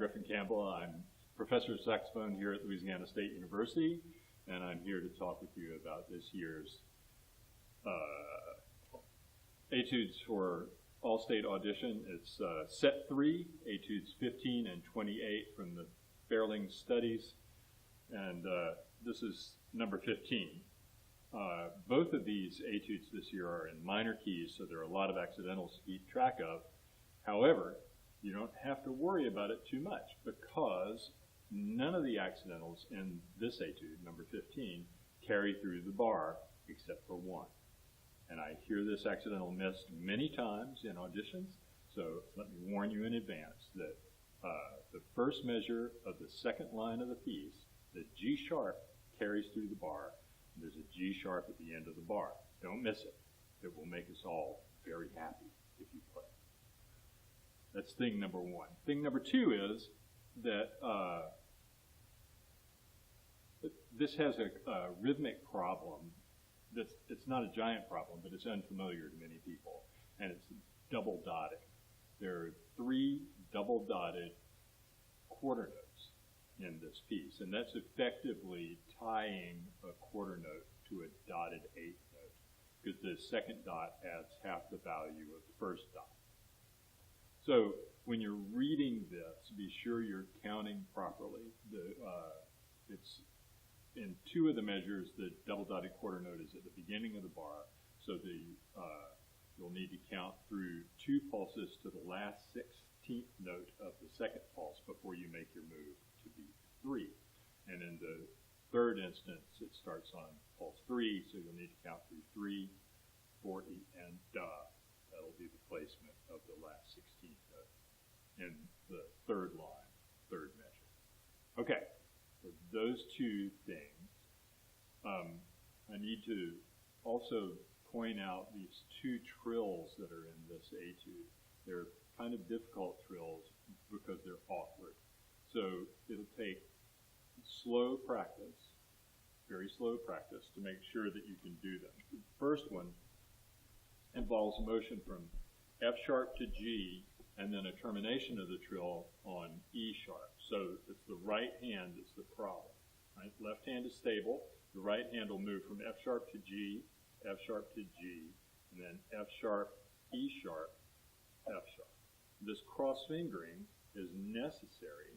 Griffin Campbell. I'm professor of saxophone here at Louisiana State University, and I'm here to talk with you about this year's Etudes for All-State Audition. It's Set 3, Etudes 15 and 28 from the Fairling Studies, and this is number 15. Both of these etudes this year are in minor keys, so there are a lot of accidentals to keep track of. However, you don't have to worry about it too much because none of the accidentals in this etude, number 15, carry through the bar except for one. And I hear this accidental missed many times in auditions, so let me warn you in advance that the first measure of the second line of the piece, the G sharp, carries through the bar. And there's a G sharp at the end of the bar. Don't miss it. It will make us all very happy if you play. That's thing number one. Thing number two is that this has a rhythmic problem. It's not a giant problem, but it's unfamiliar to many people, and it's double dotting. There are 3 double dotted quarter notes in this piece, and that's effectively tying a quarter note to a dotted 8th note, because the second dot adds half the value of the first dot. So when you're reading this, be sure you're counting properly. It's in 2 of the measures, the double dotted quarter note is at the beginning of the bar, so you'll need to count through 2 pulses to the last 16th note of the second pulse before you make your move to beat 3. And in the third instance, it starts on pulse 3, so you'll need to count through 3, 40, and that'll be the placement of the last 16th note in the third line, third measure. Okay, so those 2 things. I need to also point out these 2 trills that are in this etude. They're kind of difficult trills because they're awkward. So it'll take slow practice, very slow practice, to make sure that you can do them. The first one involves a motion from F sharp to G, and then a termination of the trill on E sharp. So it's the right hand that's the problem. Right? Left hand is stable. The right hand will move from F sharp to G, F sharp to G, and then F sharp, E sharp, F sharp. This cross fingering is necessary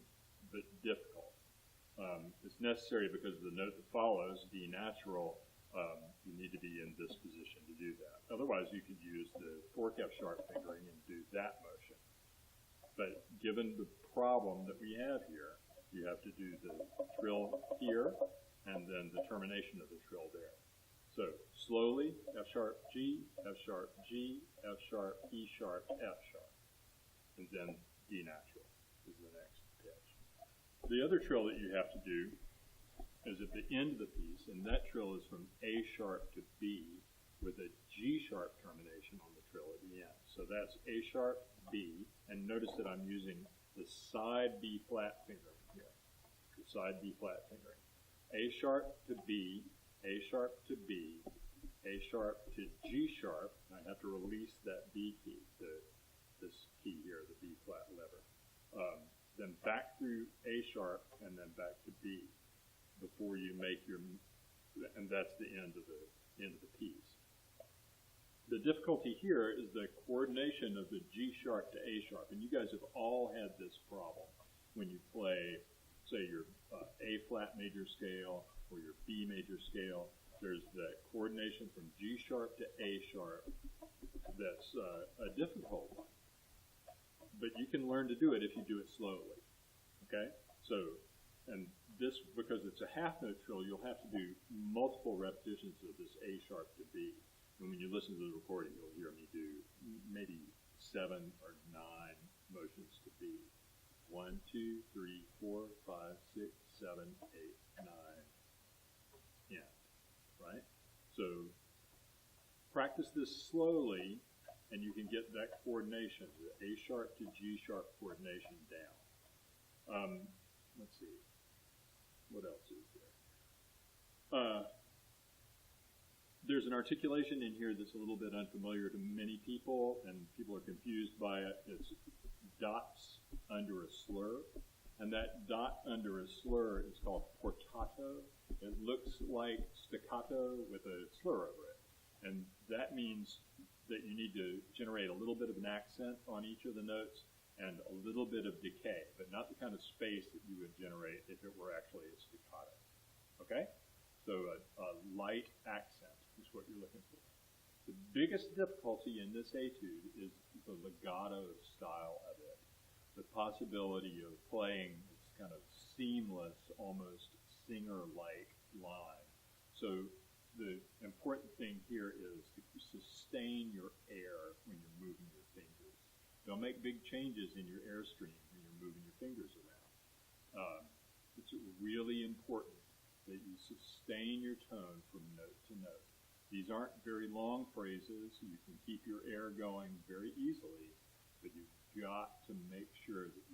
but difficult. It's necessary because the note that follows, D natural, you need to be in this position to do that. Otherwise, you could use the fork F sharp fingering and do that motion. But given the problem that we have here, you have to do the trill here and then the termination of the trill there. So slowly, F sharp, G, F sharp, G, F sharp, E sharp, F sharp. And then D natural is the next pitch. The other trill that you have to do is at the end of the piece, and that trill is from A sharp to B with a G sharp termination on the trill at the end. So that's A sharp, B, and notice that I'm using the side B flat fingering here, the side B flat fingering. A sharp to B, A sharp to B, A sharp to G sharp. I have to release that B key, this key here, the B flat lever. Then back through A sharp and then back to B before you make your, and that's the end of the piece. The difficulty here is the coordination of the G sharp to A sharp, and you guys have all had this problem when you play, say, your A flat major scale or your B major scale. There's the coordination from G sharp to A sharp that's a difficult one. But you can learn to do it if you do it slowly, okay? So, and this, because it's a half note trill, you'll have to do multiple repetitions of this A sharp to B. And when you listen to the recording, you'll hear me do maybe 7 or 9 motions to B. 1, 2, 3, 4, 5, 6, 7, 8, 9, yeah, right? So practice this slowly, and you can get that coordination, the A sharp to G sharp coordination down. Let's see, what else is there? There's an articulation in here that's a little bit unfamiliar to many people, and people are confused by it. It's dots under a slur. And that dot under a slur is called portato. It looks like staccato with a slur over it. And that means that you need to generate a little bit of an accent on each of the notes and a little bit of decay, but not the kind of space that you would generate if it were actually a staccato. Okay? So a light accent is what you're looking for. The biggest difficulty in this etude is the legato style of it. The possibility of playing this kind of seamless, almost singer-like line. So the important thing here is to sustain your air when you're moving your fingers. Don't make big changes in your airstream when you're moving your fingers around. It's really important that you sustain your tone from note to note. These aren't very long phrases. You can keep your air going very easily, but you've got to make sure that